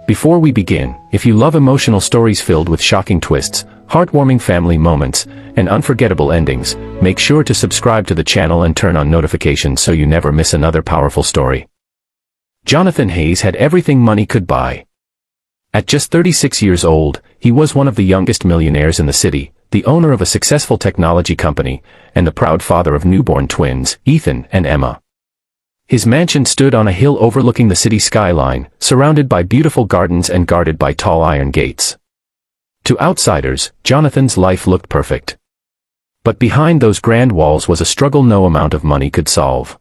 Before we begin, if you love emotional stories filled with shocking twists, heartwarming family moments, and unforgettable endings, make sure to subscribe to the channel and turn on notifications so you never miss another powerful story. Jonathan Hayes had everything money could buy. At just 36 years old, he was one of the youngest millionaires in the city, the owner of a successful technology company, and the proud father of newborn twins, Ethan and Emma. His mansion stood on a hill overlooking the city skyline, surrounded by beautiful gardens and guarded by tall iron gates. To outsiders, Jonathan's life looked perfect. But behind those grand walls was a struggle no amount of money could solve.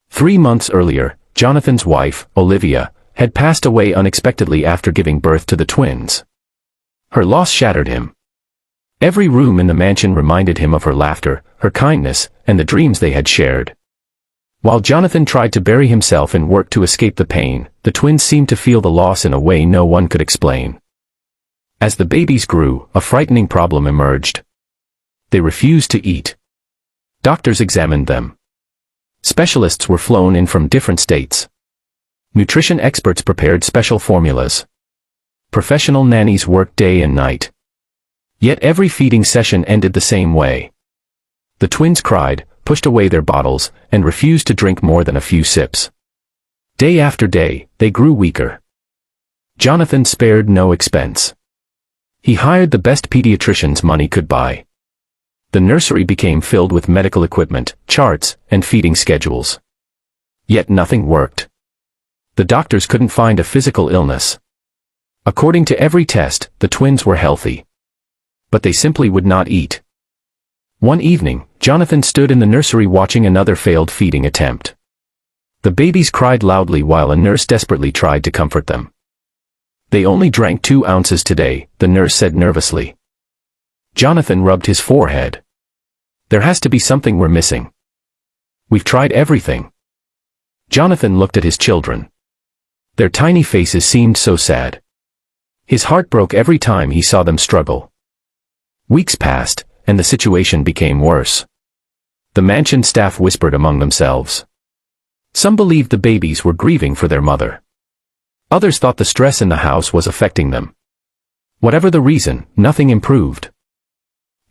3 months earlier, Jonathan's wife, Olivia, had passed away unexpectedly after giving birth to the twins. Her loss shattered him. Every room in the mansion reminded him of her laughter, her kindness, and the dreams they had shared. While Jonathan tried to bury himself in work to escape the pain, the twins seemed to feel the loss in a way no one could explain. As the babies grew, a frightening problem emerged. They refused to eat. Doctors examined them. Specialists were flown in from different states. Nutrition experts prepared special formulas. Professional nannies worked day and night. Yet every feeding session ended the same way. The twins cried, pushed away their bottles, and refused to drink more than a few sips. Day after day, they grew weaker. Jonathan spared no expense. He hired the best pediatricians money could buy. The nursery became filled with medical equipment, charts, and feeding schedules. Yet nothing worked. The doctors couldn't find a physical illness. According to every test, the twins were healthy. But they simply would not eat. One evening, Jonathan stood in the nursery watching another failed feeding attempt. The babies cried loudly while a nurse desperately tried to comfort them. "They only drank 2 ounces today," the nurse said nervously. Jonathan rubbed his forehead. "There has to be something we're missing. We've tried everything." Jonathan looked at his children. Their tiny faces seemed so sad. His heart broke every time he saw them struggle. Weeks passed, and the situation became worse. The mansion staff whispered among themselves. Some believed the babies were grieving for their mother. Others thought the stress in the house was affecting them. Whatever the reason, nothing improved.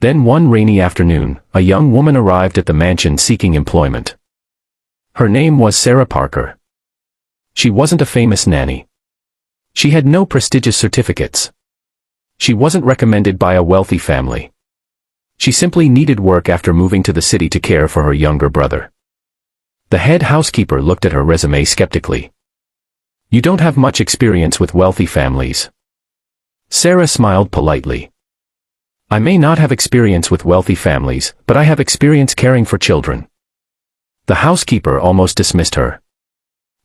Then one rainy afternoon, a young woman arrived at the mansion seeking employment. Her name was Sarah Parker. She wasn't a famous nanny. She had no prestigious certificates. She wasn't recommended by a wealthy family. She simply needed work after moving to the city to care for her younger brother. The head housekeeper looked at her resume skeptically. "You don't have much experience with wealthy families." Sarah smiled politely. "I may not have experience with wealthy families, but I have experience caring for children." The housekeeper almost dismissed her.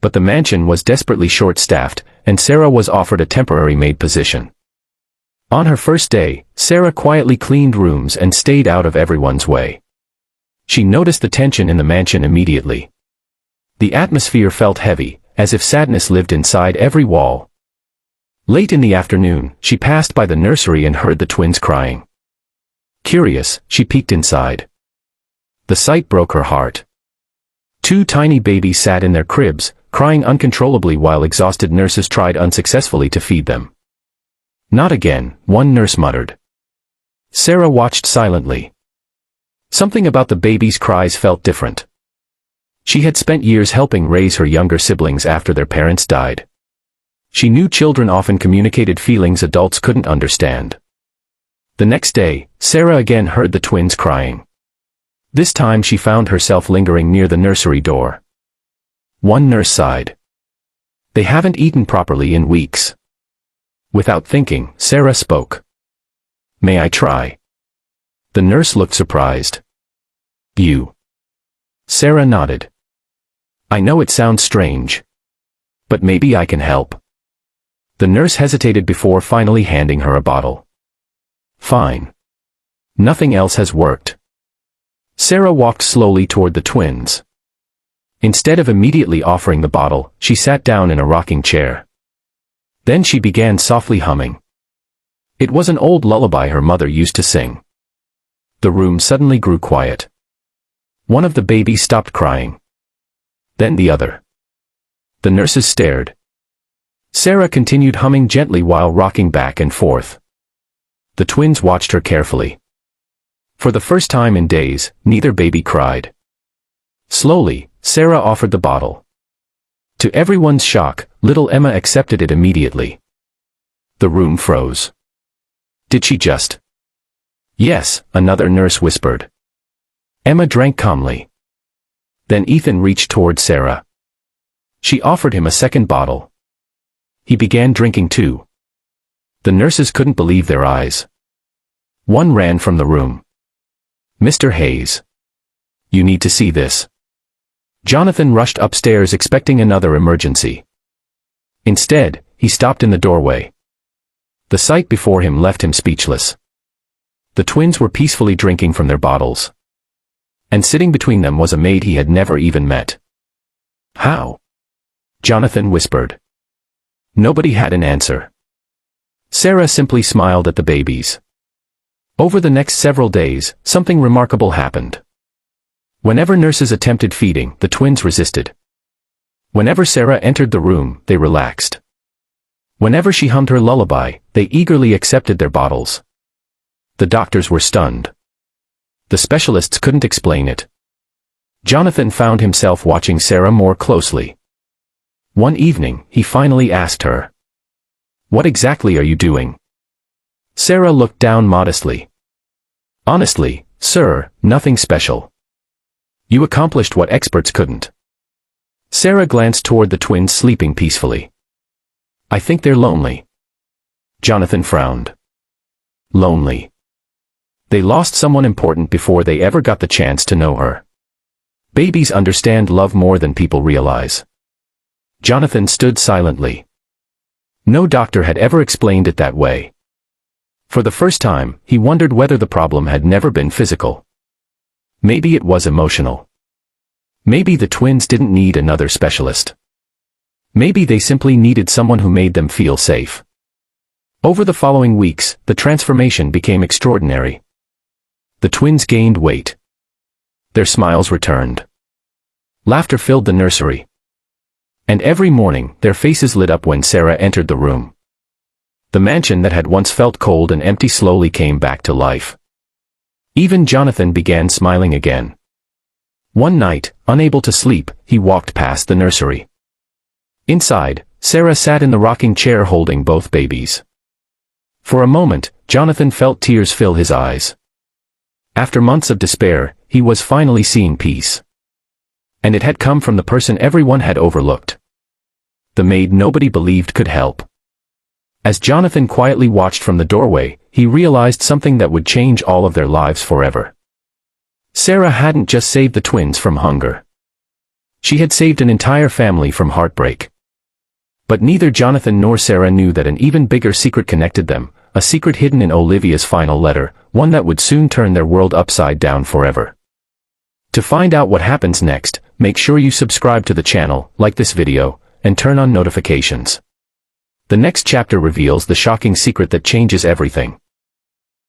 But the mansion was desperately short-staffed, and Sarah was offered a temporary maid position. On her first day, Sarah quietly cleaned rooms and stayed out of everyone's way. She noticed the tension in the mansion immediately. The atmosphere felt heavy, as if sadness lived inside every wall. Late in the afternoon, she passed by the nursery and heard the twins crying. Curious, she peeked inside. The sight broke her heart. 2 tiny babies sat in their cribs, crying uncontrollably while exhausted nurses tried unsuccessfully to feed them. "Not again," one nurse muttered. Sarah watched silently. Something about the babies' cries felt different. She had spent years helping raise her younger siblings after their parents died. She knew children often communicated feelings adults couldn't understand. The next day, Sarah again heard the twins crying. This time she found herself lingering near the nursery door. One nurse sighed. "They haven't eaten properly in weeks." Without thinking, Sarah spoke. "May I try?" The nurse looked surprised. "You?" Sarah nodded. "I know it sounds strange. But maybe I can help." The nurse hesitated before finally handing her a bottle. "Fine. Nothing else has worked." Sarah walked slowly toward the twins. Instead of immediately offering the bottle, she sat down in a rocking chair. Then she began softly humming. It was an old lullaby her mother used to sing. The room suddenly grew quiet. One of the babies stopped crying. Then the other. The nurses stared. Sarah continued humming gently while rocking back and forth. The twins watched her carefully. For the first time in days, neither baby cried. Slowly, Sarah offered the bottle. To everyone's shock, little Emma accepted it immediately. The room froze. Did she just? Yes, another nurse whispered. Emma drank calmly. Then Ethan reached toward Sarah. She offered him a second bottle. He began drinking too. The nurses couldn't believe their eyes. One ran from the room. Mr. Hayes. You need to see this. Jonathan rushed upstairs expecting another emergency. Instead, he stopped in the doorway. The sight before him left him speechless. The twins were peacefully drinking from their bottles. And sitting between them was a maid he had never even met. How? Jonathan whispered. Nobody had an answer. Sarah simply smiled at the babies. Over the next several days, something remarkable happened. Whenever nurses attempted feeding, the twins resisted. Whenever Sarah entered the room, they relaxed. Whenever she hummed her lullaby, they eagerly accepted their bottles. The doctors were stunned. The specialists couldn't explain it. Jonathan found himself watching Sarah more closely. One evening, he finally asked her, "What exactly are you doing?" Sarah looked down modestly. "Honestly, sir, nothing special. You accomplished what experts couldn't." Sarah glanced toward the twins sleeping peacefully. "I think they're lonely." Jonathan frowned. Lonely. They lost someone important before they ever got the chance to know her. Babies understand love more than people realize. Jonathan stood silently. No doctor had ever explained it that way. For the first time, he wondered whether the problem had never been physical. Maybe it was emotional. Maybe the twins didn't need another specialist. Maybe they simply needed someone who made them feel safe. Over the following weeks, the transformation became extraordinary. The twins gained weight. Their smiles returned. Laughter filled the nursery. And every morning, their faces lit up when Sarah entered the room. The mansion that had once felt cold and empty slowly came back to life. Even Jonathan began smiling again. One night, unable to sleep, he walked past the nursery. Inside, Sarah sat in the rocking chair holding both babies. For a moment, Jonathan felt tears fill his eyes. After months of despair, he was finally seeing peace. And it had come from the person everyone had overlooked. The maid nobody believed could help. As Jonathan quietly watched from the doorway, he realized something that would change all of their lives forever. Sarah hadn't just saved the twins from hunger. She had saved an entire family from heartbreak. But neither Jonathan nor Sarah knew that an even bigger secret connected them, a secret hidden in Olivia's final letter, one that would soon turn their world upside down forever. To find out what happens next, make sure you subscribe to the channel, like this video, and turn on notifications. The next chapter reveals the shocking secret that changes everything.